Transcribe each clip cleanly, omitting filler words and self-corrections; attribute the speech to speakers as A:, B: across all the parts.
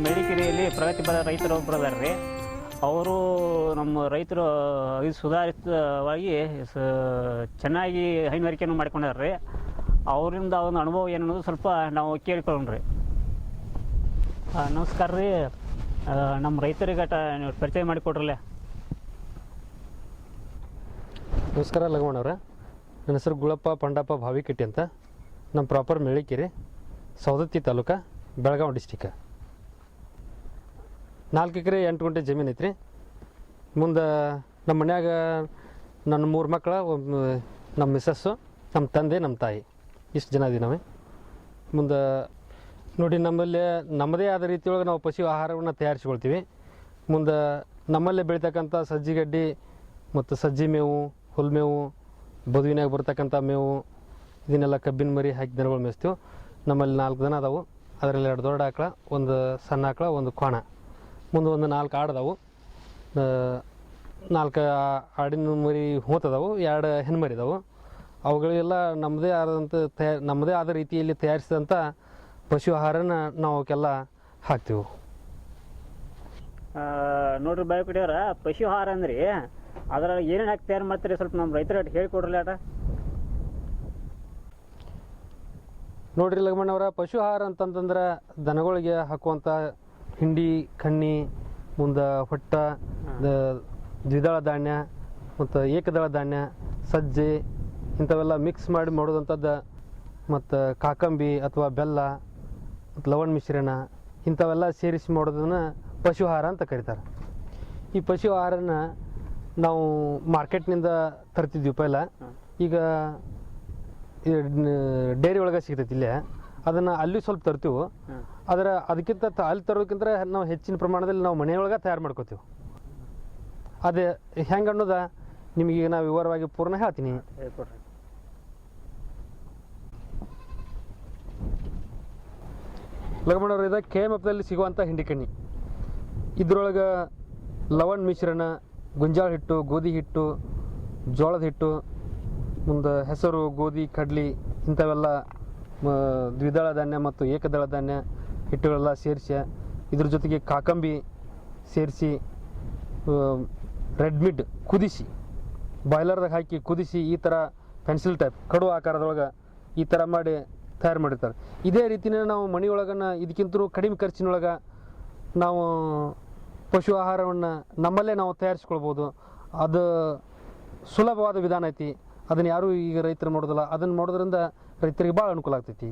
A: ಮೆಡಿಕೇರಿಯಲ್ಲಿ ಪ್ರಗತಿಪರ ರೈತರು ಒಬ್ಬರು ಅದಾರ ರೀ. ಅವರು ನಮ್ಮ ರೈತರು ಇದು ಸುಧಾರಿತವಾಗಿ ಚೆನ್ನಾಗಿ ಹೈನುಗಾರಿಕೆಯನ್ನು ಮಾಡ್ಕೊಂಡಾರ ರೀ. ಅವರಿಂದ ಒಂದು ಅನುಭವ ಏನು ಅನ್ನೋದು ಸ್ವಲ್ಪ ನಾವು ಕೇಳಿಕೊಳ್ಳೋಣ್ರಿ. ನಮಸ್ಕಾರ ರೀ. ನಮ್ಮ ರೈತರಿಗೆ ನೀವು ಪರಿಚಯ ಮಾಡಿಕೊಡ್ರಲ್ಲ.
B: ನಮಸ್ಕಾರ ಲಗಮಣ್ಣವ್ರೆ. ನನ್ನ ಹೆಸರು ಗುಳಪ್ಪ ಪಂಡಪ್ಪ ಭಾವಿಕಟ್ಟಿ ಅಂತ. ನಮ್ಮ ಪ್ರಾಪರ್ ಮೆಳಿಕೆರೆ, ಸವದತ್ತಿ ತಾಲೂಕು, ಬೆಳಗಾವಿ ಡಿಸ್ಟಿಕ್. 4 ಎಕರೆ 8 ಗುಂಟೆ ಜಮೀನು ಐತ್ರಿ. ಮುಂದೆ ನಮ್ಮ ಮನ್ಯಾಗ ನನ್ನ 3 ಮಕ್ಕಳು, ನಮ್ಮ ಮಿಸ್ಸಸ್ಸು, ನಮ್ಮ ತಂದೆ, ನಮ್ಮ ತಾಯಿ, ಇಷ್ಟು ಜನ ಇದೀವಿ ನಾವೇ. ಮುಂದೆ ನೋಡಿ, ನಮ್ಮದೇ ಆದ ರೀತಿಯೊಳಗೆ ನಾವು ಪಶು ಆಹಾರವನ್ನು ತಯಾರಿಸ್ಕೊಳ್ತೀವಿ. ಮುಂದೆ ನಮ್ಮಲ್ಲೇ ಬೆಳೀತಕ್ಕಂಥ ಸಜ್ಜಿಗಡ್ಡಿ ಮತ್ತು ಸಜ್ಜಿ ಮೇವು, ಹುಲ್ಮೇವು, ಬದುವಿನಾಗ ಬರ್ತಕ್ಕಂಥ ಮೇವು, ಇದನ್ನೆಲ್ಲ ಕಬ್ಬಿನ ಮರಿ ಹಾಕಿ ದನಗಳು ಮೇಯಿಸ್ತೀವಿ. ನಮ್ಮಲ್ಲಿ 4 ದನ ಅದಾವು. ಅದರಲ್ಲಿ 2 ದೊಡ್ಡ ಆಕಳ, 1 ಸಣ್ಣ ಆಕಳ, 1 ಕ್ವಾಣ. ಮುಂದೆ ಒಂದು 4 ಆಡದಾವು. 4 ಆಡಿನ ಮರಿ ಹೋತದಾವು, 2 ಹೆಣ್ಮರಿ ಇದಾವೆ. ಅವುಗಳಿಗೆಲ್ಲ ನಮ್ಮದೇ ಆದ ರೀತಿಯಲ್ಲಿ ತಯಾರಿಸಿದಂಥ ಪಶು ಆಹಾರನ ನಾವು ಅವಕ್ಕೆಲ್ಲ ಹಾಕ್ತೀವಿ.
A: ನೋಡ್ರಿ ಬಾಯ್ಕಡಿಯವ್ರ, ಪಶು ಆಹಾರ ಅಂದ್ರಿ ಅದ್ರಾಗ ಏನೇನು ಹಾಕಿ ತಯಾರು ಮಾಡ್ತೀರಿ? ಸ್ವಲ್ಪ ನಮ್ಮ ರೈತರಿಗೆ ಹೇಳಿಕೊಡ್ರಲ್ಲ ಅಟ.
B: ನೋಡ್ರಿ ಲಗಮಣ್ಣವ್ರ, ಪಶು ಆಹಾರ ಅಂತಂತಂದ್ರೆ ದನಗಳಿಗೆ ಹಾಕುವಂಥ ಹಿಂಡಿ, ಕಣ್ಣಿ, ಮುಂದೆ ಹೊಟ್ಟ, ದ್ವಿದಳ ಧಾನ್ಯ ಮತ್ತು ಏಕದಳ ಧಾನ್ಯ, ಸಜ್ಜೆ ಇಂಥವೆಲ್ಲ ಮಿಕ್ಸ್ ಮಾಡಿ ಮಾಡೋದಂಥದ್ದು. ಮತ್ತು ಕಾಕಂಬಿ ಅಥವಾ ಬೆಲ್ಲ ಮತ್ತು ಲವಣ ಮಿಶ್ರಣ ಇಂಥವೆಲ್ಲ ಸೇರಿಸಿ ಮಾಡೋದನ್ನು ಪಶು ಆಹಾರ ಅಂತ ಕರೀತಾರೆ. ಈ ಪಶು ಆಹಾರನ ನಾವು ಮಾರ್ಕೆಟ್ನಿಂದ ತರ್ತಿದ್ವಿ ಪೈಲ. ಈಗ ಡೈರಿ ಒಳಗೆ ಸಿಗ್ತೈತಿ ಇಲ್ಲೇ, ಅದನ್ನು ಅಲ್ಲಿ ಸ್ವಲ್ಪ ತರ್ತೀವಿ. ಅದಕ್ಕಿಂತ ಅಲ್ಲಿ ತರೋದಕ್ಕಿಂತ ನಾವು ಹೆಚ್ಚಿನ ಪ್ರಮಾಣದಲ್ಲಿ ನಾವು ಮನೆಯೊಳಗೆ ತಯಾರು ಮಾಡ್ಕೋತೀವಿ. ಅದೇ ಹೆಂಗೆ ಅನ್ನೋದ ನಿಮಗೆ ನಾವು ವಿವರವಾಗಿ ಪೂರ್ಣ ಹೇಳ್ತೀನಿ. ಲಗಮಣ್ಣವ್ರು, ಇದು KMFದಲ್ಲಿ ಸಿಗುವಂಥ ಹಿಂಡಿಕಣ್ಣಿ. ಇದ್ರೊಳಗೆ ಲವಣ ಮಿಶ್ರಣ, ಗೊಂಜಾಳ ಹಿಟ್ಟು, ಗೋಧಿ ಹಿಟ್ಟು, ಜೋಳದ ಹಿಟ್ಟು, ಮುಂದೆ ಹೆಸರು, ಗೋಧಿ, ಕಡ್ಲಿ ಇಂಥವೆಲ್ಲ ದ್ವಿದಳ ಧಾನ್ಯ ಮತ್ತು ಏಕದಳ ಧಾನ್ಯ ಹಿಟ್ಟುಗಳೆಲ್ಲ ಸೇರಿಸಿ, ಇದ್ರ ಜೊತೆಗೆ ಕಾಕಂಬಿ ಸೇರಿಸಿ, ರೆಡ್ ಮಿಡ್ ಕುದಿಸಿ, ಬಾಯ್ಲರ್ದಾಗ ಹಾಕಿ ಕುದಿಸಿ, ಈ ಥರ ಪೆನ್ಸಿಲ್ ಟೈಪ್ ಕಡು ಆಕಾರದೊಳಗೆ ಈ ಥರ ಮಾಡಿ ತಯಾರು ಮಾಡಿರ್ತಾರೆ. ಇದೇ ರೀತಿಯೇ ನಾವು ಮನೆಯೊಳಗನ್ನು ಇದಕ್ಕಿಂತಲೂ ಕಡಿಮೆ ಖರ್ಚಿನೊಳಗೆ ನಾವು ಪಶು ಆಹಾರವನ್ನು ನಮ್ಮಲ್ಲೇ ನಾವು ತಯಾರಿಸ್ಕೊಳ್ಬೋದು. ಅದು ಸುಲಭವಾದ ವಿಧಾನ ಐತಿ. ಅದನ್ನು ಯಾರೂ ಈಗ ರೈತರು ಮಾಡೋದಿಲ್ಲ. ಅದನ್ನು ಮಾಡೋದ್ರಿಂದ ರೈತರಿಗೆ ಭಾಳ ಅನುಕೂಲ ಆಗ್ತೈತಿ.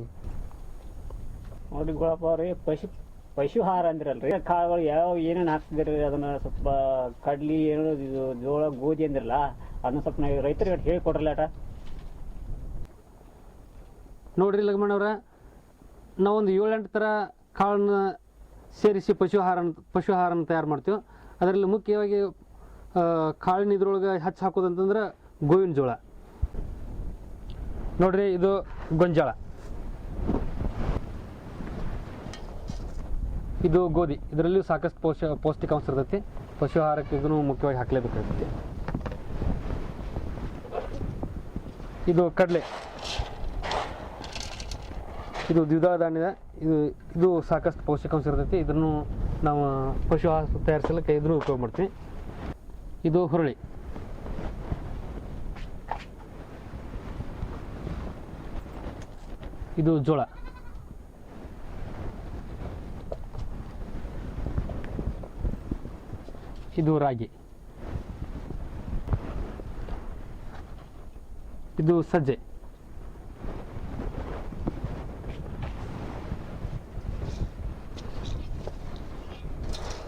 A: ನೋಡಿ ಗುಳಪ್ಪ ಅವ್ರಿ, ಪಶು ಆಹಾರ ಅಂದಿರಲ್ರಿ, ಕಾಳುಗಳು ಯಾವ ಏನೇನು ಹಾಕ್ತಿದ್ರಿ? ಅದನ್ನು ಸ್ವಲ್ಪ ಕಡ್ಲಿ, ಏನು ಇದು ಜೋಳ, ಗೋಧಿ ಅಂದಿರಲ್ಲ, ಅದನ್ನ ಸ್ವಲ್ಪ ನಾವು ರೈತರಿಗೆ ಹೇಳಿಕೊಡ್ರಲ್ಲ ಅಟ.
B: ನೋಡ್ರಿ ಲಗಮಣ್ಣವ್ರ, ನಾವೊಂದು 7-8 ಥರ ಕಾಳನ್ನ ಸೇರಿಸಿ ಪಶು ಆಹಾರನ ತಯಾರು ಮಾಡ್ತೀವಿ. ಅದರಲ್ಲಿ ಮುಖ್ಯವಾಗಿ ಕಾಳಿನ ಇದ್ರೊಳಗೆ ಹಚ್ಚಿ ಹಾಕೋದಂತಂದ್ರೆ ಗೋವಿನ ಜೋಳ. ನೋಡ್ರಿ, ಇದು ಗೊಂಜಾಳ, ಇದು ಗೋಧಿ. ಇದರಲ್ಲಿಯೂ ಸಾಕಷ್ಟು ಪೌಷ್ಟಿಕಾಂಶ ಇರ್ತೈತಿ. ಪಶು ಆಹಾರಕ್ಕೆ ಇದನ್ನು ಮುಖ್ಯವಾಗಿ ಹಾಕಲೇಬೇಕಾಗ್ತೈತಿ. ಇದು ಕಡಲೆ, ಇದು ದ್ವಿದಳ ಧಾನ್ಯದ. ಇದು ಸಾಕಷ್ಟು ಪೌಷ್ಟಿಕಾಂಶ ಇರ್ತೈತಿ. ಇದನ್ನು ನಾವು ಪಶು ಆಹಾರ ತಯಾರಿಸಲಿಕ್ಕೆ ಇದನ್ನು ಉಪಯೋಗ ಮಾಡ್ತೀವಿ. ಇದು ಹುರುಳಿ, ಇದು ಜೋಳ, ಇದು ರಾಗಿ, ಇದು ಸಜ್ಜೆ,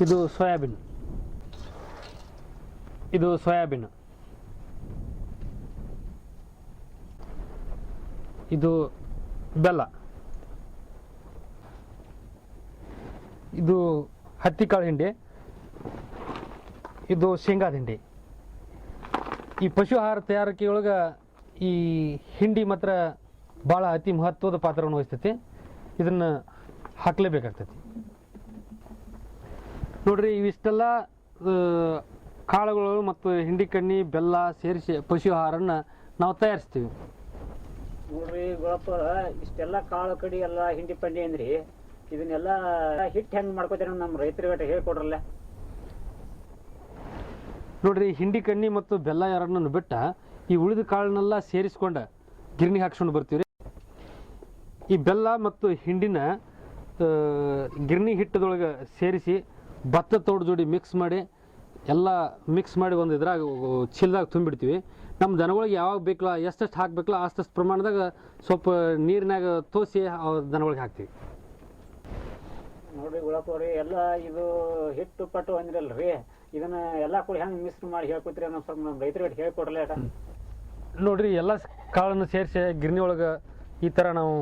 B: ಇದು ಸೋಯಾಬೀನ್, ಇದು ಬೆಲ್ಲ, ಇದು ಹತ್ತಿಕಾಳು ಹಿಂಡಿ, ಇದು ಶೇಂಗಾದ ಹಿಂಡಿ. ಈ ಪಶು ಆಹಾರ ತಯಾರಿಕೆಯೊಳಗೆ ಈ ಹಿಂಡಿ ಮಾತ್ರ ಭಾಳ ಅತಿ ಮಹತ್ವದ ಪಾತ್ರವನ್ನು ವಹಿಸ್ತೈತಿ. ಇದನ್ನು ಹಾಕಲೇಬೇಕಾಗ್ತೈತಿ. ನೋಡ್ರಿ, ಇವಿಷ್ಟೆಲ್ಲ ಕಾಳುಗಳು ಮತ್ತು ಹಿಂಡಿ ಕಣ್ಣಿ, ಬೆಲ್ಲ ಸೇರಿಸಿ ಪಶು ಆಹಾರನ ನಾವು ತಯಾರಿಸ್ತೀವಿ.
A: ನೋಡ್ರಿ ಗುಳಪ್ಪ, ಇಷ್ಟೆಲ್ಲ ಕಾಳು ಕಡಿ ಎಲ್ಲ ಹಿಂಡಿ ಪಂಡಿ ಅಂದ್ರಿ, ಇದನ್ನೆಲ್ಲ ಹಿಟ್ಟು ಹೆಂಗೆ ಮಾಡ್ಕೋತೀರ ನಮ್ಮ ರೈತರಿಗೆ ಹೇಳ್ಕೊಡ್ರಲ್ಲ.
B: ನೋಡ್ರಿ, ಹಿಂಡಿ ಕಣ್ಣಿ ಮತ್ತು ಬೆಲ್ಲ ಎರಡನ್ನೂ ಬಿಟ್ಟ ಈ ಉಳಿದ ಕಾಳನ್ನೆಲ್ಲ ಸೇರಿಸ್ಕೊಂಡು ಗಿರಣಿ ಹಾಕ್ಸ್ಕೊಂಡು ಬರ್ತೀವಿ ರೀ. ಈ ಬೆಲ್ಲ ಮತ್ತು ಹಿಂಡಿನ ಗಿರಣಿ ಹಿಟ್ಟದೊಳಗೆ ಸೇರಿಸಿ ಭತ್ತ ತೋಡು ಜೋಡಿ ಮಿಕ್ಸ್ ಮಾಡಿ ಎಲ್ಲ ಮಿಕ್ಸ್ ಮಾಡಿ ಒಂದು ಇದ್ರಾಗ ಚೀಲದಾಗ ತುಂಬಿಡ್ತೀವಿ. ನಮ್ಮ ದನಗಳಿಗೆ ಯಾವಾಗ ಬೇಕಲ್ಲ ಎಷ್ಟೆಷ್ಟು ಹಾಕಬೇಕಲ್ಲ ಅಷ್ಟು ಪ್ರಮಾಣದಾಗ ಸ್ವಲ್ಪ ನೀರಿನಾಗ ತೋಸಿ ದನಗಳಿಗೆ ಹಾಕ್ತೀವಿ.
A: ನೋಡ್ರಿ ಗುಳಪ್ಪ ಅವ್ರಿ, ಎಲ್ಲ ಇದು ಹಿಟ್ಟು ಪಟ್ಟು ಅಂದ್ರಲ್ರಿ, ಇದನ್ನ ಎಲ್ಲ ಕೂಡ ಹೆಂಗೆ ಮಿಕ್ಸ್ ಮಾಡಿ ಹೇಳ್ಕೊತೀರಿ ಅನ್ನೋ ಸ್ವಲ್ಪ ನಮ್ಮ ರೈತರಿಗೆ ಹೇಳ್ಕೊಡ್ರಲ್ಲ.
B: ನೋಡ್ರಿ, ಎಲ್ಲ ಕಾಳನ್ನು ಸೇರಿಸಿ ಗಿರಣಿ ಒಳಗೆ ಈ ಥರ ನಾವು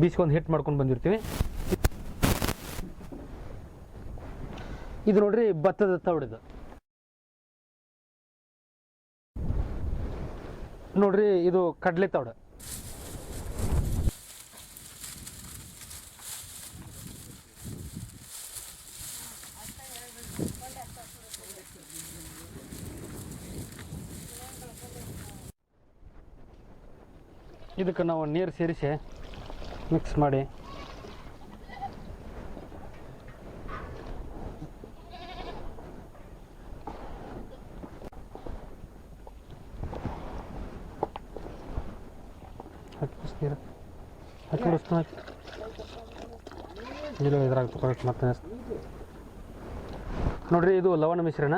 B: ಬೀಸ್ಕೊಂಡು ಹಿಟ್ಟು ಮಾಡ್ಕೊಂಡು ಬಂದಿರ್ತೀವಿ. ಇದು ನೋಡ್ರಿ ಭತ್ತದ ತವಡಿದು. ನೋಡ್ರಿ, ಇದು ಕಡಲೆ ತವಡ. ಇದಕ್ಕೆ ನಾವು ನೀರು ಸೇರಿಸಿ ಮಿಕ್ಸ್ ಮಾಡಿ ನೀರು ಹಾಕಿ ಇದ್ರಾಗ ತಗೊಳಕ್ಕೆ ಮತ್ತೆ ನೋಡ್ರಿ, ಇದು ಲವಣ ಮಿಶ್ರಣ.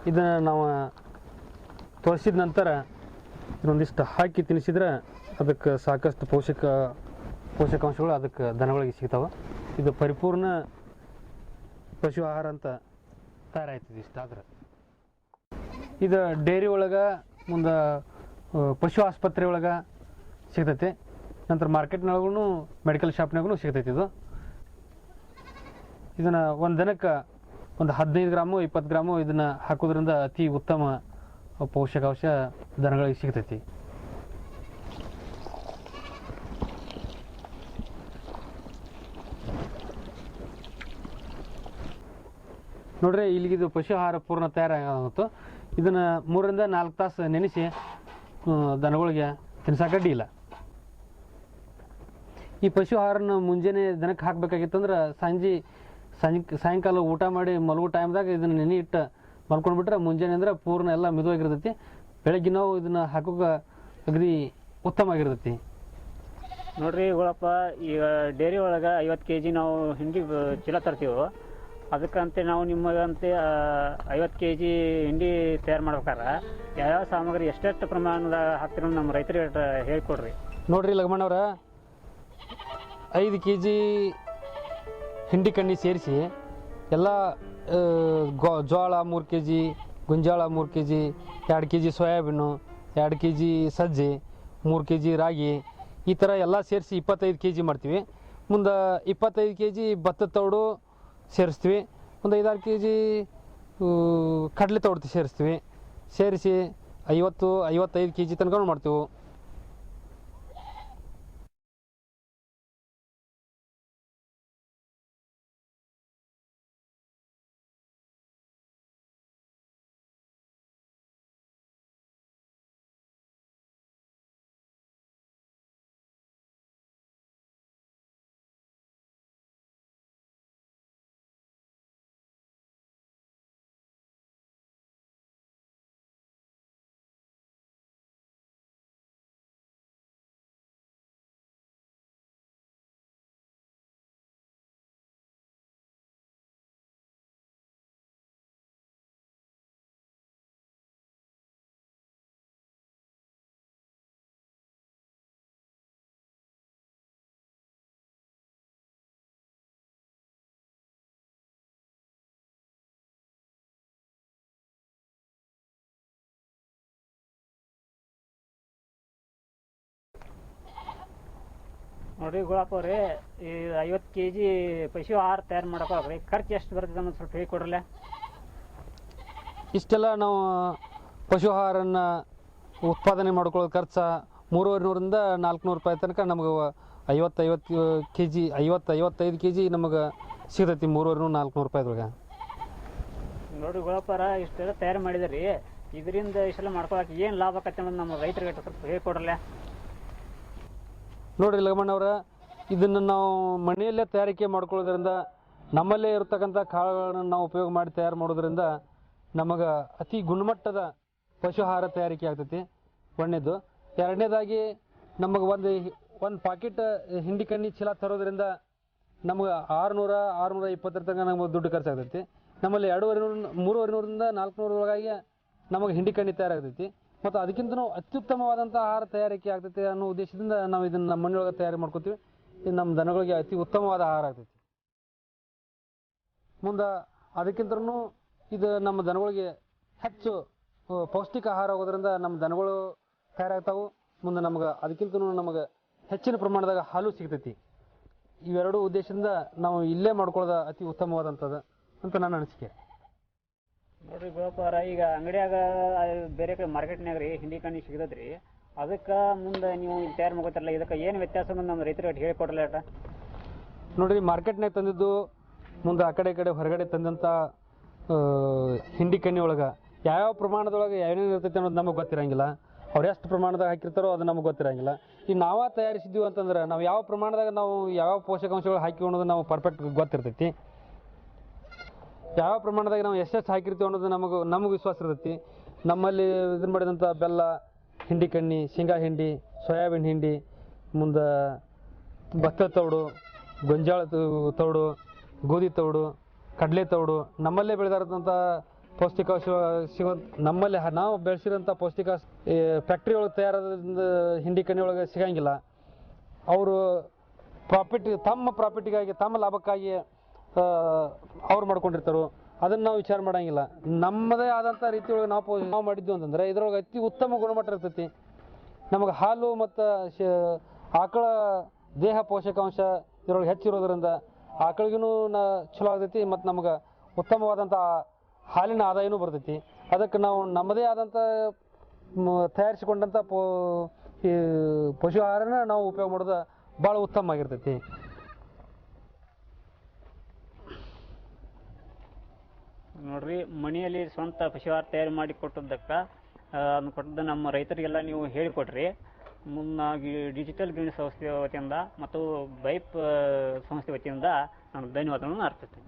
B: ಇದನ್ನು ನಾವು ತೋರಿಸಿದ ನಂತರ ಇನ್ನೊಂದಿಷ್ಟು ಹಾಕಿ ತಿನ್ನಿಸಿದ್ರೆ ಅದಕ್ಕೆ ಸಾಕಷ್ಟು ಪೋಷಕಾಂಶಗಳು ಅದಕ್ಕೆ ದನಗಳಿಗೆ ಸಿಗ್ತಾವೆ. ಇದು ಪರಿಪೂರ್ಣ ಪಶು ಆಹಾರ ಅಂತ ತಯಾರಾಯ್ತದೆ. ಇಷ್ಟಾದ್ರೆ ಇದು ಡೈರಿ ಒಳಗೆ, ಮುಂದೆ ಪಶು ಆಸ್ಪತ್ರೆ ಒಳಗೆ ಸಿಗ್ತೈತೆ. ನಂತರ ಮಾರ್ಕೆಟ್ನೊಳಗೂ ಮೆಡಿಕಲ್ ಶಾಪ್ನಾಗೂ ಸಿಗ್ತೈತಿ. ಇದನ್ನು ಒಂದು ದಿನಕ್ಕೆ ಒಂದು 15 ಗ್ರಾಮು 20 ಗ್ರಾಮು ಇದನ್ನು ಹಾಕೋದ್ರಿಂದ ಅತಿ ಉತ್ತಮ ಪೋಷಕಾಂಶ ದನಗಳಿಗೆ ಸಿಗ್ತೈತಿ. ನೋಡ್ರಿ, ಇಲ್ಲಿಗಿದು ಪಶು ಆಹಾರ ಪೂರ್ಣ ತಯಾರಾಗುತ್ತೆ. ಇದನ್ನು 3 ರಿಂದ 4 ತಾಸು ನೆನೆಸಿ ದನಗಳಿಗೆ ತಿನ್ಸಕ್ಕೆ ಅಡ್ಡಿ ಇಲ್ಲ. ಈ ಪಶು ಆಹಾರನ ಮುಂಜಾನೆ ದನಕ್ಕೆ ಹಾಕಬೇಕಾಗಿತ್ತಂದ್ರೆ ಸಾಯಂಕಾಲ ಊಟ ಮಾಡಿ ಮಲಗೋ ಟೈಮ್ದಾಗ ಇದನ್ನು ನೆನೆ ಇಟ್ಟು ಮಲ್ಕೊಂಡ್ಬಿಟ್ರೆ ಮುಂಜಾನೆ ಅಂದ್ರೆ ಪೂರ್ಣ ಎಲ್ಲ ಮಿದುವಾಗಿರ್ತೈತಿ. ಬೆಳಗ್ಗೆ ನಾವು ಇದನ್ನು ಹಾಕೋಕೆ ಅಗದಿ ಉತ್ತಮ ಆಗಿರ್ತೈತಿ.
A: ನೋಡ್ರಿ ಗುಳಪ್ಪ, ಈಗ ಡೈರಿ ಒಳಗೆ 50 kg ನಾವು ಹಿಂಡಿ ಚೀಲ ತರ್ತೀವಿ. ಅದಕ್ಕಂತೆ ನಾವು ನಿಮಗಂತೆ 50 kg ಹಿಂಡಿ ತಯಾರು ಮಾಡ್ಬೇಕಾರೆ ಯಾವ್ಯಾವ ಸಾಮಗ್ರಿ ಎಷ್ಟೆಷ್ಟು ಪ್ರಮಾಣದಾಗ ಹಾಕ್ತಿರೋ ನಮ್ಮ ರೈತರಿಗೆ ಹೇಳ್ಕೊಡ್ರಿ.
B: ನೋಡ್ರಿ ಲಗಮಣ್ಣವ್ರ, 5 kg ಹಿಂಡಿ ಕಣ್ಣಿ ಸೇರಿಸಿ ಎಲ್ಲ ಜೋಳ 3 kg, ಗೊಂಜಾಳ 3 kg, 2 kg ಸೋಯಾಬೀನು, 2 kg ಸಜ್ಜೆ, 3 kg ರಾಗಿ, ಈ ಥರ ಎಲ್ಲ ಸೇರಿಸಿ 25 kg ಮಾಡ್ತೀವಿ. ಮುಂದೆ 25 kg ಭತ್ತದ ತೌಡು ಸೇರಿಸ್ತೀವಿ. ಒಂದು 5-6 kg ಕಡಲೆ ತೌಡು ಸೇರಿಸ್ತೀವಿ. ಸೇರಿಸಿ 50-55 kg ತನಕ ಮಾಡ್ತೀವಿ.
A: ನೋಡ್ರಿ ಗುಳಪ್ಪ ಅವ್ರಿ, ಈ 50 kg ಪಶು ಆಹಾರ ತಯಾರು ಮಾಡೋಕ್ಕಾಗ್ರಿ ಖರ್ಚು ಎಷ್ಟು ಬರ್ತದೆ ಅನ್ನೋದು ಸ್ವಲ್ಪ ಹೇಳ್ಕೊಡ್ರಲ್ಲ.
B: ಇಷ್ಟೆಲ್ಲ ನಾವು ಪಶು ಆಹಾರನ ಉತ್ಪಾದನೆ ಮಾಡ್ಕೊಳ್ಳೋ ಖರ್ಚು 350 ರಿಂದ 400 ರೂಪಾಯಿ ತನಕ ನಮಗೆ 50-55 kg ನಮಗೆ ಸಿಗ್ತೈತಿ 300-400 ರೂಪಾಯಿದೊಳಗೆ.
A: ನೋಡ್ರಿ ಗುಳಪ್ಪರ, ಇಷ್ಟೆಲ್ಲ ತಯಾರು ಮಾಡಿದ್ರಿ, ಇದರಿಂದ ಇಷ್ಟೆಲ್ಲ ಮಾಡ್ಕೊಳಕ್ಕೆ ಏನು ಲಾಭ ಆಕತ್ತೆ ಅನ್ನೋದು ನಮ್ಮ ರೈತರಿಗೆ ಸ್ವಲ್ಪ ಹೇಳ್ಕೊಡ್ರಲ್ಲ.
B: ನೋಡ್ರಿ ಲಗಮಣ್ಣವ್ರ, ಇದನ್ನು ನಾವು ಮನೆಯಲ್ಲೇ ತಯಾರಿಕೆ ಮಾಡ್ಕೊಳ್ಳೋದ್ರಿಂದ ನಮ್ಮಲ್ಲೇ ಇರತಕ್ಕಂಥ ಕಾಳುಗಳನ್ನು ನಾವು ಉಪಯೋಗ ಮಾಡಿ ತಯಾರು ಮಾಡೋದ್ರಿಂದ ನಮಗೆ ಅತಿ ಗುಣಮಟ್ಟದ ಪಶು ಆಹಾರ ತಯಾರಿಕೆ ಆಗ್ತೈತಿ. ಒಂದನೇದು. ಎರಡನೇದಾಗಿ ನಮಗೆ ಒಂದು ಪಾಕೆಟ್ ಹಿಂಡಿ ಕಣ್ಣಿ ಚೀಲ ತರೋದ್ರಿಂದ ನಮಗೆ 600-620 ತನಕ ನಮಗೆ ದುಡ್ಡು ಖರ್ಚಾಗ್ತೈತಿ. ನಮ್ಮಲ್ಲಿ 350-400 ಒಳಗಾಗಿ ನಮಗೆ ಹಿಂಡಿ ಕಣ್ಣಿ ತಯಾರಾಗ್ತೈತಿ. ಮತ್ತು ಅದಕ್ಕಿಂತ ಅತ್ಯುತ್ತಮವಾದಂಥ ಆಹಾರ ತಯಾರಿಕೆ ಆಗ್ತೈತಿ ಅನ್ನೋ ಉದ್ದೇಶದಿಂದ ನಾವು ಇದನ್ನು ನಮ್ಮ ಮನೆಯೊಳಗೆ ತಯಾರಿ ಮಾಡ್ಕೋತೀವಿ. ಇದು ನಮ್ಮ ದನಗಳಿಗೆ ಅತಿ ಉತ್ತಮವಾದ ಆಹಾರ ಆಗ್ತೈತಿ. ಮುಂದೆ ಅದಕ್ಕಿಂತನೂ ಇದು ನಮ್ಮ ದನಗಳಿಗೆ ಹೆಚ್ಚು ಪೌಷ್ಟಿಕ ಆಹಾರ ಆಗೋದ್ರಿಂದ ನಮ್ಮ ದನಗಳು ತಯಾರಾಗ್ತಾವೆ. ಮುಂದೆ ನಮ್ಗೆ ಅದಕ್ಕಿಂತನೂ ನಮಗೆ ಹೆಚ್ಚಿನ ಪ್ರಮಾಣದಾಗ ಹಾಲು ಸಿಗ್ತೈತಿ. ಇವೆರಡೂ ಉದ್ದೇಶದಿಂದ ನಾವು ಇಲ್ಲೇ ಮಾಡ್ಕೊಳ್ಳೋದು ಅತಿ ಉತ್ತಮವಾದಂಥದ್ದು ಅಂತ ನನ್ನ ಅನಿಸಿಕೆ.
A: ನೋಡ್ರಿ ಗೋಪಾರ, ಈಗ ಅಂಗಡಿಯಾಗ ಬೇರೆ ಕಡೆ ಮಾರ್ಕೆಟ್ನಾಗ ರೀ ಹಿಂಡಿ ಕಣ್ಣಿ ಸಿಗ್ತೈತ್ರಿ, ಅದಕ್ಕೆ ಮುಂದೆ ನೀವು ತಯಾರು ಮಾಡ್ಕೋತಾರಲ್ಲ, ಇದಕ್ಕೆ ಏನು ವ್ಯತ್ಯಾಸ ಅನ್ನೋದು ನಮ್ಮ ರೈತರಿಗೆ ಹೇಳಿಕೊಡಲ್ಲ ಅಟ.
B: ನೋಡಿರಿ, ಮಾರ್ಕೆಟ್ನಾಗ ತಂದಿದ್ದು ಮುಂದೆ ಆ ಕಡೆ ಈ ಕಡೆ ಹೊರಗಡೆ ತಂದಂಥ ಹಿಂಡಿ ಕಣ್ಣಿ ಒಳಗೆ ಯಾವ್ಯಾವ ಪ್ರಮಾಣದೊಳಗೆ ಏನೇನು ಇರ್ತೈತೆ ಅನ್ನೋದು ನಮಗೆ ಗೊತ್ತಿರಂಗಿಲ್ಲ. ಅವ್ರು ಎಷ್ಟು ಪ್ರಮಾಣದಾಗ ಹಾಕಿರ್ತಾರೋ ಅದು ನಮಗೆ ಗೊತ್ತಿರಂಗಿಲ್ಲ. ಈಗ ನಾವೇ ತಯಾರಿಸಿದ್ದೀವಿ ಅಂತಂದ್ರೆ ನಾವು ಯಾವ ಪ್ರಮಾಣದಾಗ ನಾವು ಯಾವ ಪೋಷಕಾಂಶಗಳು ಹಾಕಿ ಅನ್ನೋದು ನಾವು ಪರ್ಫೆಕ್ಟ್ ಗೊತ್ತಿರ್ತೈತಿ. ಯಾವ ಪ್ರಮಾಣದಾಗ ನಾವು ಎಷ್ಟೆಷ್ಟು ಹಾಕಿರ್ತೀವಿ ಅನ್ನೋದು ನಮಗೆ ವಿಶ್ವಾಸ ಇರ್ತೈತಿ. ನಮ್ಮಲ್ಲಿ ಇದನ್ನು ಮಾಡಿದಂಥ ಬೆಲ್ಲ, ಹಿಂಡಿ ಕಣ್ಣಿ, ಶೇಂಗಾ ಹಿಂಡಿ, ಸೋಯಾಬೀನ್ ಹಿಂಡಿ, ಮುಂದೆ ಭತ್ತ ತೌಡು, ಗೊಂಜಾಳ ತೌಡು, ಗೋಧಿ ತೌಡು, ಕಡಲೆ ತೌಡು, ನಮ್ಮಲ್ಲೇ ಬೆಳೆದಿರೋಂಥ ಪೌಷ್ಟಿಕಾಂಶ ನಮ್ಮಲ್ಲಿ ನಾವು ಬೆಳೆಸಿರೋಂಥ ಪೌಷ್ಟಿಕಾಂಶ ಫ್ಯಾಕ್ಟ್ರಿ ಒಳಗೆ ತಯಾರಾದ ಹಿಂಡಿ ಕಣ್ಣಿ ಒಳಗೆ ಸಿಗಂಗಿಲ್ಲ. ಅವರು ತಮ್ಮ ಪ್ರಾಫಿಟ್ಗಾಗಿ, ತಮ್ಮ ಲಾಭಕ್ಕಾಗಿ ಅವ್ರು ಮಾಡ್ಕೊಂಡಿರ್ತಾರೋ, ಅದನ್ನು ನಾವು ವಿಚಾರ ಮಾಡೋಂಗಿಲ್ಲ. ನಮ್ಮದೇ ಆದಂಥ ರೀತಿಯೊಳಗೆ ನಾವು ಮಾಡಿದ್ದು ಅಂತಂದರೆ ಇದ್ರೊಳಗೆ ಅತಿ ಉತ್ತಮ ಗುಣಮಟ್ಟ ಇರ್ತೈತಿ. ನಮಗೆ ಹಾಲು ಮತ್ತು ಆಕಳ ದೇಹ ಪೋಷಕಾಂಶ ಇದ್ರೊಳಗೆ ಹೆಚ್ಚಿರೋದ್ರಿಂದ ಆಕಳಿಗೂ ಚಲೋ ಆಗ್ತೈತಿ. ಮತ್ತು ನಮಗೆ ಉತ್ತಮವಾದಂಥ ಹಾಲಿನ ಆದಾಯನೂ ಬರ್ತೈತಿ. ಅದಕ್ಕೆ ನಾವು ನಮ್ಮದೇ ಆದಂಥ ತಯಾರಿಸಿಕೊಂಡಂಥ ಪಶು ಆಹಾರನ ನಾವು ಉಪಯೋಗ ಮಾಡೋದು ಭಾಳ ಉತ್ತಮ ಆಗಿರ್ತೈತಿ.
A: ನೋಡ್ರಿ, ಮನೆಯಲ್ಲಿ ಸ್ವಂತ ಪಶು ಆಹಾರ ತಯಾರು ಮಾಡಿ ಕೊಟ್ಟದ್ದಕ್ಕೆ ಅದನ್ನು ಕೊಟ್ಟದ್ದು ನಮ್ಮ ರೈತರಿಗೆಲ್ಲ ನೀವು ಹೇಳಿಕೊಟ್ರಿ. ಮುನ್ನಾಗಿ ಡಿಜಿಟಲ್ ಗ್ರೀನ್ ಸಂಸ್ಥೆ ವತಿಯಿಂದ ಮತ್ತು ಬೈಪ್ ಸಂಸ್ಥೆ ವತಿಯಿಂದ ನಾನು ಧನ್ಯವಾದಗಳನ್ನು ಅರ್ಪಿಸ್ತೀನಿ.